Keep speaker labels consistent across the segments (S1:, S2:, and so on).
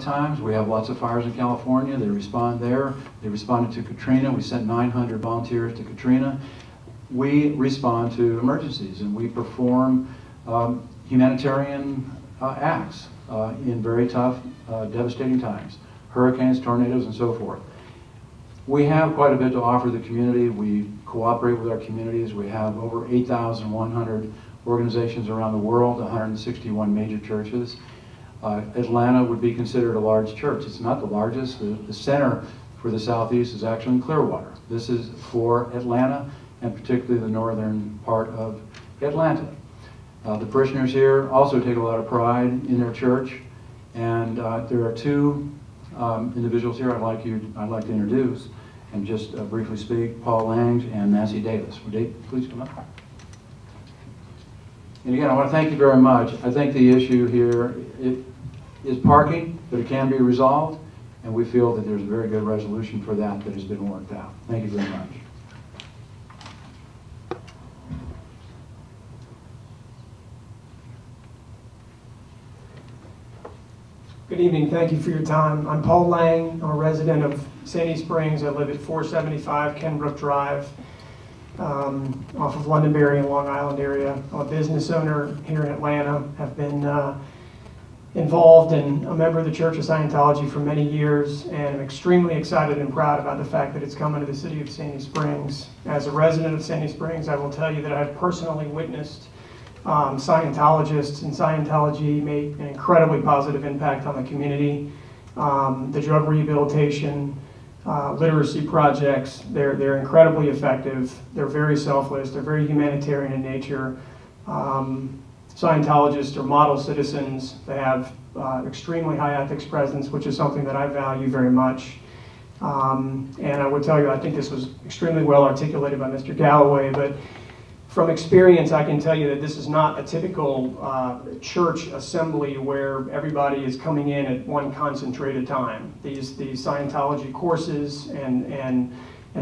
S1: of times. We have lots of fires in California. They respond there. They responded to Katrina. We sent 900 volunteers to Katrina. We respond to emergencies, and we perform humanitarian acts in very tough, devastating times. Hurricanes, tornadoes, and so forth. We have quite a bit to offer the community. We cooperate with our communities. We have over 8,100 organizations around the world, 161 major churches. Atlanta would be considered a large church. It's not the largest. The center for the Southeast is actually in Clearwater. This is for Atlanta, and particularly the northern part of Atlanta. The parishioners here also take a lot of pride in their church, and there are two individuals here I'd like to introduce and just briefly speak: Paul Lange and Nancy Davis. Would they please come up? And again, I want to thank you very much. I think the issue here is parking, but it can be resolved, and we feel that there's a very good resolution for that has been worked out. Thank you very much.
S2: Good evening. Thank you for your time. I'm Paul Lang. I'm a resident of Sandy Springs. I live at 475 Kenbrook Drive, off of Londonderry and Long Island area. I'm a business owner here in Atlanta. Have been involved and a member of the Church of Scientology for many years, and I'm extremely excited and proud about the fact that it's coming to the city of Sandy Springs. As a resident of Sandy Springs, I will tell you that I've personally witnessed Scientologists and Scientology make an incredibly positive impact on the community. The drug rehabilitation, literacy projects, they're incredibly effective. They're very selfless. They're very humanitarian in nature. Scientologists are model citizens. They have extremely high ethics presence, which is something that I value very much. And I would tell you, I think this was extremely well articulated by Mr. Galloway, but from experience, I can tell you that this is not a typical church assembly where everybody is coming in at one concentrated time. These Scientology courses and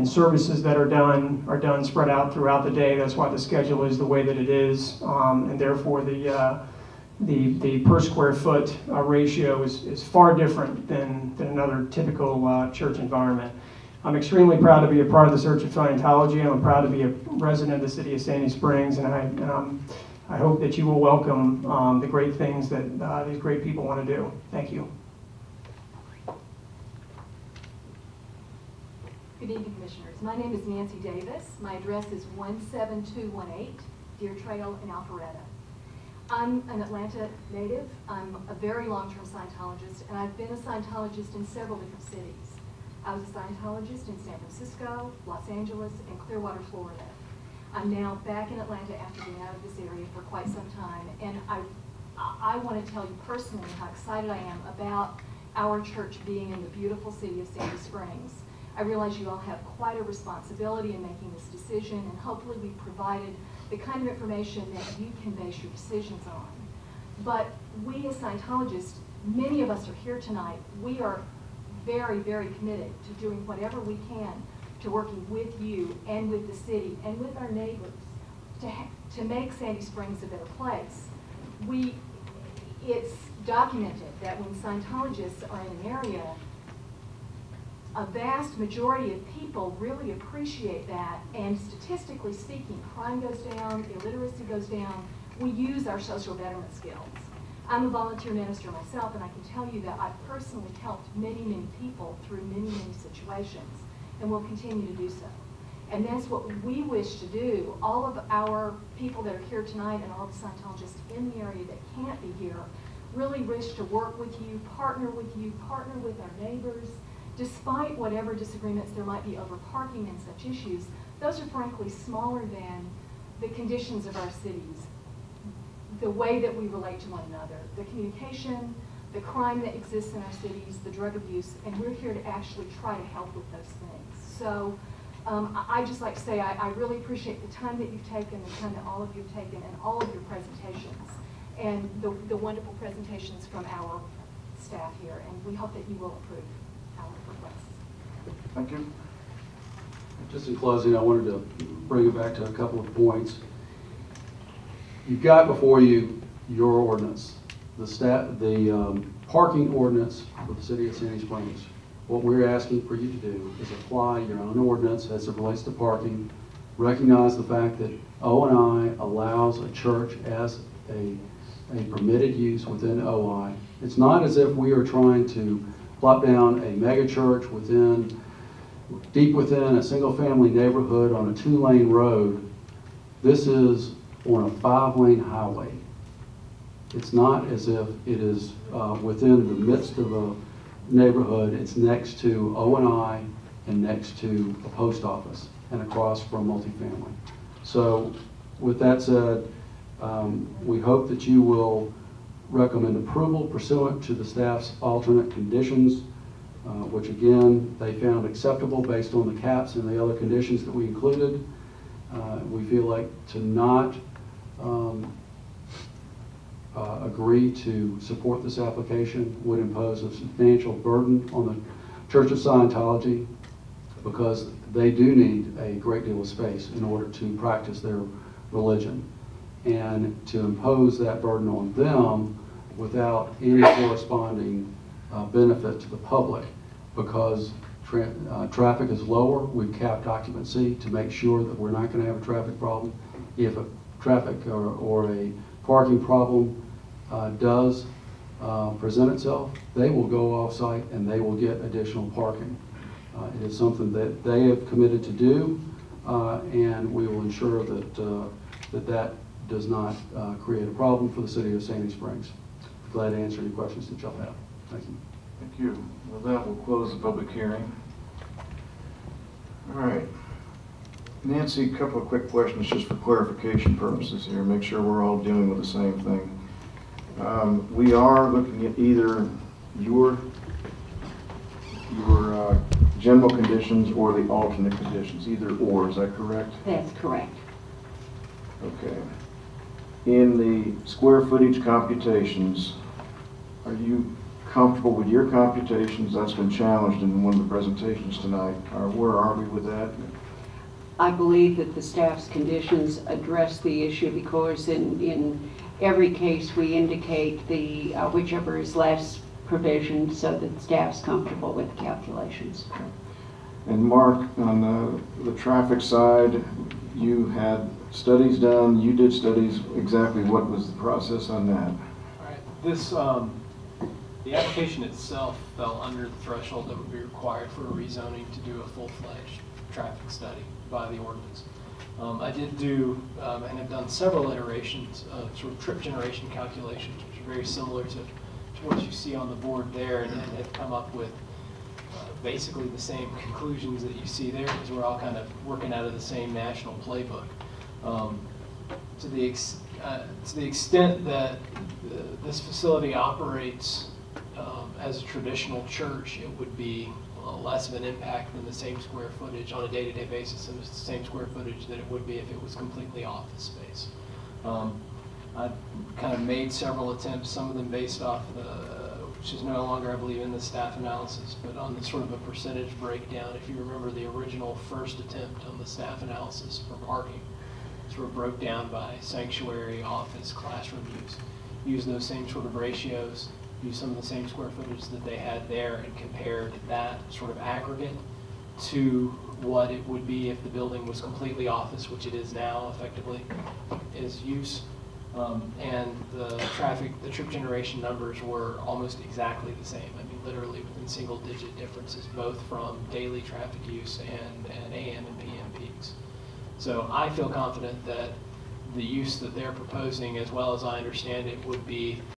S2: services that are done spread out throughout the day. That's why the schedule is the way that it is, and therefore the per square foot ratio is far different than another typical church environment. I'm extremely proud to be a part of the Church of Scientology. I'm proud to be a resident of the city of Sandy Springs, and I hope that you will welcome the great things that these great people want to do. Thank you.
S3: Good evening, Commissioners. My name is Nancy Davis. My address is 17218 Deer Trail in Alpharetta. I'm an Atlanta native. I'm a very long-term Scientologist, and I've been a Scientologist in several different cities. I was a Scientologist in San Francisco, Los Angeles, and Clearwater, Florida. I'm now back in Atlanta after being out of this area for quite some time, and I want to tell you personally how excited I am about our church being in the beautiful city of Sandy Springs. I realize you all have quite a responsibility in making this decision, and hopefully we've provided the kind of information that you can base your decisions on. But we as Scientologists, many of us are here tonight, we are very, very committed to doing whatever we can to working with you and with the city and with our neighbors to make Sandy Springs a better place. It's documented that when Scientologists are in an area, a vast majority of people really appreciate that, and statistically speaking, crime goes down, illiteracy goes down. We use our social betterment skills. I'm a volunteer minister myself, and I can tell you that I've personally helped many, many people through many, many situations, and will continue to do so. And that's what we wish to do. All of our people that are here tonight and all the Scientologists in the area that can't be here really wish to work with you, partner with our neighbors, despite whatever disagreements there might be over parking and such issues. Those are frankly smaller than the conditions of our cities, the way that we relate to one another, the communication, the crime that exists in our cities, the drug abuse, and we're here to actually try to help with those things. So I just like to say I really appreciate the time that you've taken, the time that all of you have taken, and all of your presentations, and the wonderful presentations from our staff here, and we hope that you will approve our requests.
S1: Thank you. Just in closing, I wanted to bring it back to a couple of points. You've got before you your ordinance. The
S4: parking ordinance for the city of Sandy Springs. What we're asking for you to do is apply your own ordinance as it relates to parking. Recognize the fact that O&I allows a church as a permitted use within OI. It's not as if we are trying to plop down a mega church deep within a single-family neighborhood on a 2-lane road. This is on a 5-lane highway. It's not as if it is within the midst of a neighborhood. It's next to O&I and next to a post office and across from multifamily. So with that said, we hope that you will recommend approval pursuant to the staff's alternate conditions, which again, they found acceptable based on the caps and the other conditions that we included. We feel like to not agree to support this application would impose a substantial burden on the Church of Scientology, because they do need a great deal of space in order to practice their religion. And to impose that burden on them without any corresponding benefit to the public, because traffic is lower, we've capped occupancy to make sure that we're not going to have a traffic problem. If a traffic or a parking problem does present itself, they will go off-site and they will get additional parking. It is something that they have committed to do, and we will ensure that that does not create a problem for the city of Sandy Springs. Glad to answer any questions that y'all have. Thank you.
S5: Thank you. With that, we'll close the public hearing. All right. Nancy, a couple of quick questions just for clarification purposes here. Make sure we're all dealing with the same thing. We are looking at either your general conditions or the alternate conditions, either or, is that correct?
S6: That's correct.
S5: Okay. In the square footage computations, are you comfortable with your computations? That's been challenged in one of the presentations tonight. Where are we with that?
S6: I believe that the staff's conditions address the issue, because in every case we indicate the whichever is less provision so that staff's comfortable with the calculations.
S5: And Mark, on the traffic side, you had studies done, you did studies. Exactly what was the process on that?
S7: All right. This, the application itself fell under the threshold that would be required for a rezoning to do a full-fledged traffic study by the ordinance. I did do and have done several iterations of sort of trip generation calculations, which are very similar to what you see on the board there, and have come up with basically the same conclusions that you see there, because we're all kind of working out of the same national playbook. To the extent that this facility operates as a traditional church, it would be less of an impact than the same square footage on a day-to-day basis, and it's the same square footage that it would be if it was completely office space. I kind of made several attempts, some of them based off which is no longer, I believe, in the staff analysis, but on the sort of a percentage breakdown. If you remember the original first attempt on the staff analysis for parking, sort of broke down by sanctuary, office, classroom use. Use those same sort of ratios, use some of the same square footage that they had there, and compared that sort of aggregate to what it would be if the building was completely office, which it is now effectively, is use. And the trip generation numbers were almost exactly the same. I mean, literally within single-digit differences, both from daily traffic use and AM and PM peaks. So I feel confident that the use that they're proposing, as well as I understand it, would be